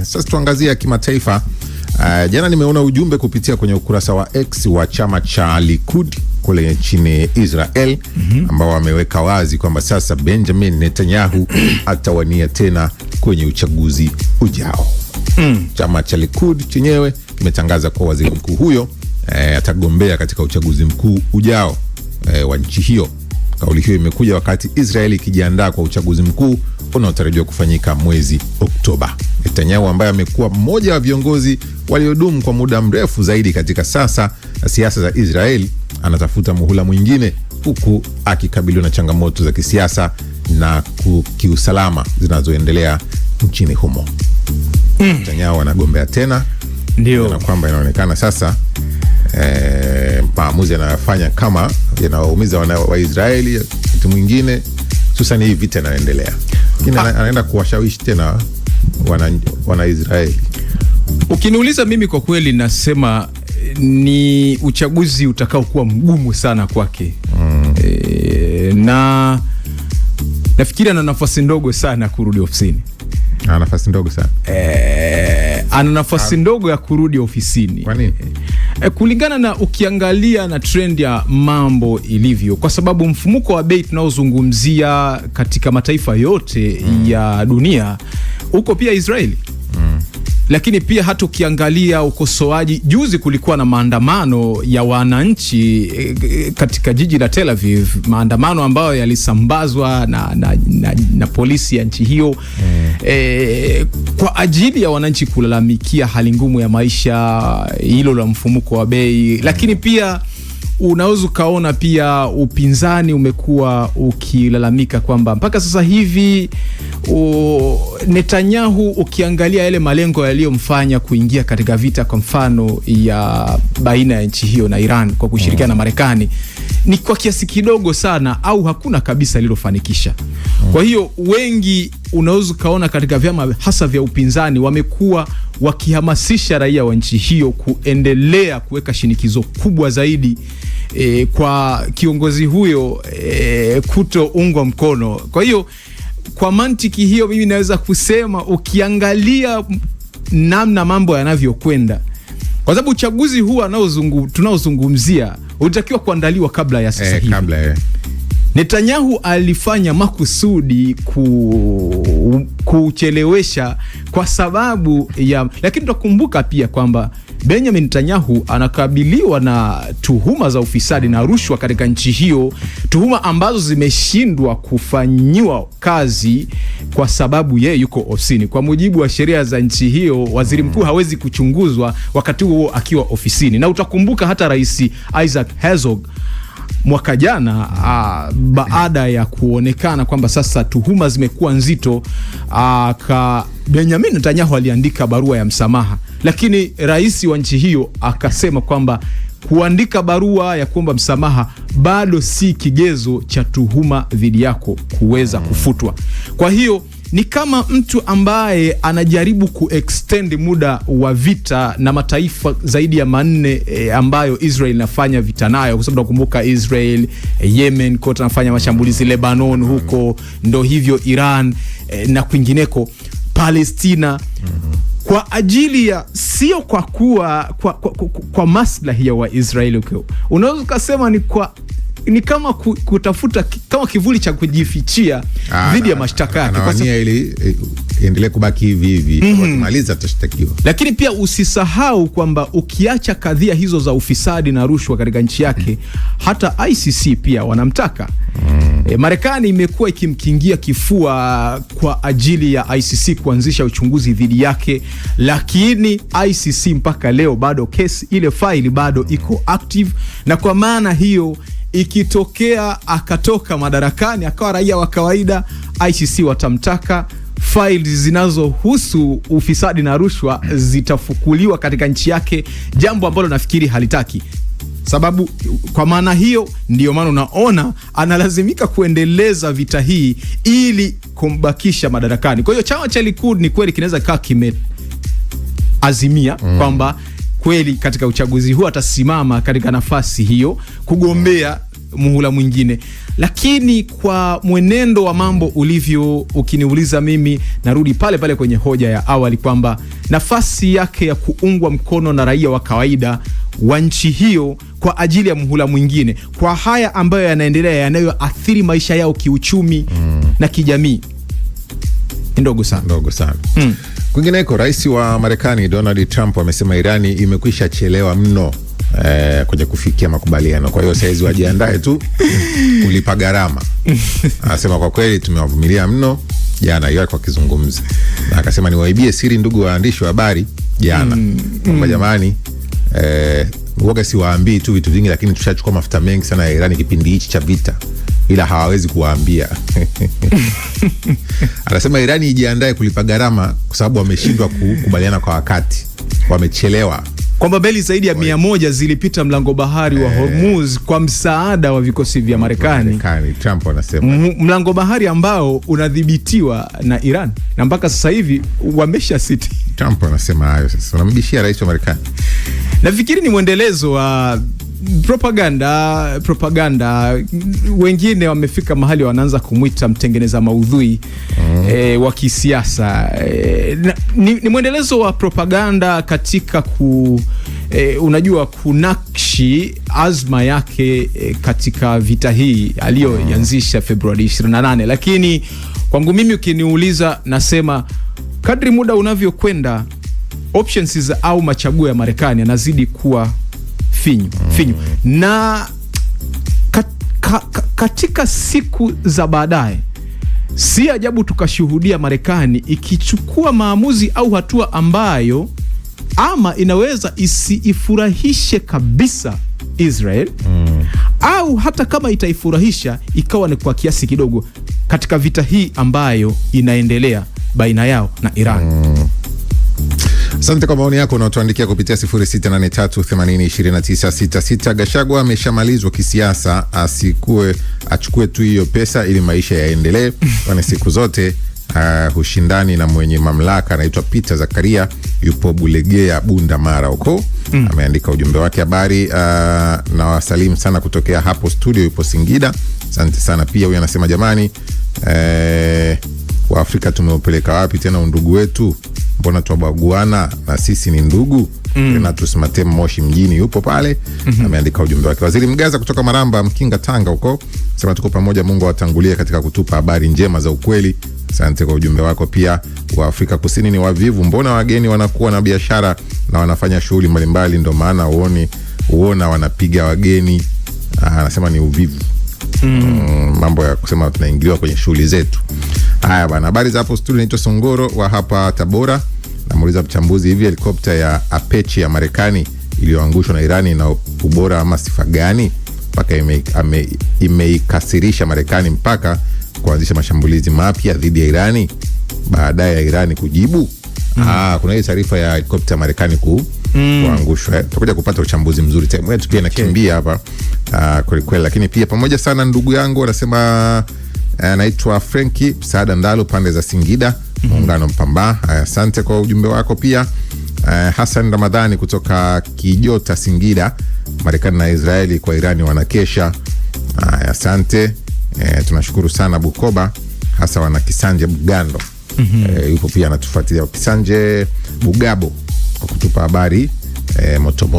Sasa tuangazie kimataifa. Jana nimeona ujumbe kupitia kwenye ukurasa wa X wa chama cha Likud kule nchini Israel, ambao wameweka wazi kwamba sasa Benjamin Netanyahu atawania tena kwenye uchaguzi ujao. Chama cha Likud chenyewe kimetangaza kwa waziri mkuu huyo atagombea katika uchaguzi mkuu ujao wa nchi hiyo. Kauli hiyo imekuja wakati Israeli ikijiandaa kwa uchaguzi mkuu unaotarajiwa kufanyika mwezi Oktoba. Netanyahu, ambaye amekuwa mmoja wa viongozi waliodumu kwa muda mrefu zaidi katika siasa za Israeli, anatafuta muhula mwingine huku akikabiliwa na changamoto za kisiasa na kiusalama zinazoendelea nchini humo. Netanyahu anagombea tena, ndio na kwamba inaonekana sasa maamuzi yanayofanya kama yanawaumiza Waisraeli kitu mwingine, hususan hii vita inaendelea. Lakini anaenda kuwashawishi tena wana Israeli. Ukiniuliza mimi, kwa kweli nasema ni uchaguzi utakao kuwa mgumu sana kwake. Na nafikiri ana nafasi ndogo sana kurudi ofisini. Ana nafasi ndogo sana. Ana nafasi ndogo ya kurudi ofisini. Kwa nini? Kulingana na ukiangalia na trend ya mambo ilivyo, kwa sababu mfumuko wa bei tunaozungumzia katika mataifa yote ya dunia uko pia Israeli. Lakini pia hata ukiangalia ukosoaji, juzi kulikuwa na maandamano ya wananchi katika jiji la Tel Aviv, maandamano ambayo yalisambazwa na polisi ya nchi hiyo kwa ajili ya wananchi kulalamikia hali ngumu ya maisha, hilo la mfumuko wa bei. Lakini pia unaweza ukaona pia upinzani umekuwa ukilalamika kwamba mpaka sasa hivi Netanyahu, ukiangalia yale malengo yaliyomfanya kuingia katika vita, kwa mfano ya baina ya nchi hiyo na Iran kwa kushirikiana na Marekani, ni kwa kiasi kidogo sana au hakuna kabisa lilofanikisha. Kwa hiyo wengi unaweza kaona katika vyama hasa vya upinzani wamekuwa wakihamasisha raia wa nchi hiyo kuendelea kuweka shinikizo kubwa zaidi kwa kiongozi huyo kutoungwa mkono. Kwa hiyo kwa mantiki hiyo, mimi naweza kusema ukiangalia namna mambo yanavyokwenda, kwa sababu uchaguzi huu tunaozungumzia ulitakiwa kuandaliwa kabla ya sasa hivi. Netanyahu alifanya makusudi kuchelewesha kwa sababu ya, lakini tutakumbuka pia kwamba Benjamin Netanyahu anakabiliwa na tuhuma za ufisadi na rushwa katika nchi hiyo, tuhuma ambazo zimeshindwa kufanyiwa kazi kwa sababu yeye yuko ofisini. Kwa mujibu wa sheria za nchi hiyo, waziri mkuu hawezi kuchunguzwa wakati huo akiwa ofisini. Na utakumbuka hata Rais Isaac Herzog mwaka jana, baada ya kuonekana kwamba sasa tuhuma zimekuwa nzito, Benjamin Netanyahu aliandika barua ya msamaha, lakini rais wa nchi hiyo akasema kwamba kuandika barua ya kuomba msamaha bado si kigezo cha tuhuma dhidi yako kuweza kufutwa. Kwa hiyo ni kama mtu ambaye anajaribu kuextend muda wa vita na mataifa zaidi ya 4 ambayo Israel inafanya vita nayo, kwa sababu nakumbuka Israel, Yemen kote anafanya mashambulizi, Lebanon huko ndo hivyo, Iran na kwingineko, Palestina, kwa ajili ya sio kwa kuwa kwa maslahi ya Waisraeli. Unaweza kusema ni kama kutafuta kama kivuli cha kujifichia dhidi ya mashtaka yake, kwa sababu ili endelee kubaki hivi wakimaliza atashtakiwa. Lakini pia usisahau kwamba ukiacha kadhia hizo za ufisadi na rushwa katika nchi yake, hata ICC pia wanamtaka. Marekani imekuwa ikimkingia kifua kwa ajili ya ICC kuanzisha uchunguzi dhidi yake, lakini ICC mpaka leo bado kesi ile file bado iko active, na kwa maana hiyo ikitokea akatoka madarakani akawa raia wa kawaida, ICC watamtaka, files zinazohusu ufisadi na rushwa zitafukuliwa katika nchi yake, jambo ambalo nafikiri halitaki. Sababu kwa maana hiyo ndio maana unaona analazimika kuendeleza vita hii ili kumbakisha madarakani. Kwa hiyo chama cha Likud ni kweli kinaweza kaa kimeazimia kwamba kweli katika uchaguzi huu atasimama katika nafasi hiyo kugombea muhula mwingine. Lakini kwa mwenendo wa mambo ulivyo, ukiniuliza mimi, narudi pale pale kwenye hoja ya awali kwamba nafasi yake ya kuungwa mkono na raia wa kawaida wa nchi hiyo kwa ajili ya muhula mwingine, kwa haya ambayo yanaendelea yanayoathiri maisha yao kiuchumi na kijamii, ndogo sana. Ndogo sana. Kwingineko, rais wa Marekani Donald Trump amesema Irani imekwisha chelewa mno kwenye kufikia makubaliano. Kwa hiyo saizi wajiandae tu kulipa gharama. Anasema kwa kweli tumewavumilia mno. Jana yeye alikuwa akizungumza na akasema niwaibie siri ndugu waandishi wa habari jana. Kwamba jamani, woga siwaambii tu vitu vingi, lakini tushachukua mafuta mengi sana ya Irani kipindi hichi cha vita, ila hawawezi kuwaambia. Anasema Irani ijiandae kulipa gharama kwa sababu wameshindwa kukubaliana kwa wakati, wamechelewa. Kwamba meli zaidi ya 100 zilipita mlango bahari wa Hormuz kwa msaada wa vikosi vya Marekani. Trump anasema mlango bahari ambao unadhibitiwa na Iran, na mpaka sasa hivi wamesha siti. Trump anasema hayo sasa. Unambishia rais wa Marekani. Nafikiri ni mwendelezo wa propaganda. Wengine wamefika mahali wanaanza kumwita mtengeneza maudhui wa kisiasa. Ni mwendelezo wa propaganda katika unajua kunakshi azma yake katika vita hii aliyoanzisha Februari 28. Lakini kwangu mimi ukiniuliza, nasema kadri muda unavyokwenda options au machaguo ya Marekani yanazidi kuwa finyu. Na katika siku za baadaye si ajabu tukashuhudia Marekani ikichukua maamuzi au hatua ambayo ama inaweza isiifurahishe kabisa Israel, au hata kama itaifurahisha ikawa ni kwa kiasi kidogo katika vita hii ambayo inaendelea baina yao na Iran. Asante kwa maoni yako unaotuandikia kupitia 0683802966. Gachagua ameshamalizwa kisiasa, achukue tu hiyo pesa ili maisha yaendelee. Kwani siku zote ushindani na mwenye mamlaka anaitwa Peter Zakaria yupo Bulegea Bunda Mara huko. Ameandika ujumbe wake. Habari na wasalimu sana kutokea hapo studio, yupo Singida. Asante sana pia. Huyu anasema jamani, wa Afrika tumeupeleka wapi tena undugu wetu? Mbona tuabaguana na sisi ni ndugu? Renatus Matem Moshi mjini yupo pale. Ameandika ujumbe wake. Waziri Mgaza kutoka Maramba Mkinga Tanga huko, sema tuko pamoja, Mungu awatangulie katika kutupa habari njema za ukweli. Asante kwa ujumbe wako pia. Wa Afrika Kusini ni wavivu, mbona wageni wanakuwa na biashara na wanafanya shughuli mbalimbali, ndio maana uona wanapiga wageni. Anasema ni uvivu. Mambo ya kusema tunaingiliwa kwenye shughuli zetu. Haya bana, habari za hapo studio. Naitwa Songoro wa hapa Tabora. Namuuliza mchambuzi, hivi helikopta ya Apache ya Marekani iliyoangushwa na Irani na ubora ama sifa gani mpaka imeikasirisha Marekani mpaka kuanzisha mashambulizi mapya dhidi ya Irani baadaye ya Irani kujibu? Kuna hii taarifa ya helikopta ya Marekani kuangushwa. Tutakuja kupata uchambuzi mzuri. Time wetu pia nakimbia hapa kweli kweli. Lakini pia pamoja sana ndugu yangu anasema naitwa Frankie Saada Ndalo pande za Singida, Muungano Mpamba. Asante kwa ujumbe wako pia. Hassan Ramadhani kutoka Kijota Singida, Marekani na Israeli kwa Irani wanakesha. Asante. Tunashukuru sana Bukoba, hasa wana Kisanje Bugando. Yupo pia anatufuatilia Kisanje Bugabo kwa kutupa habari moto.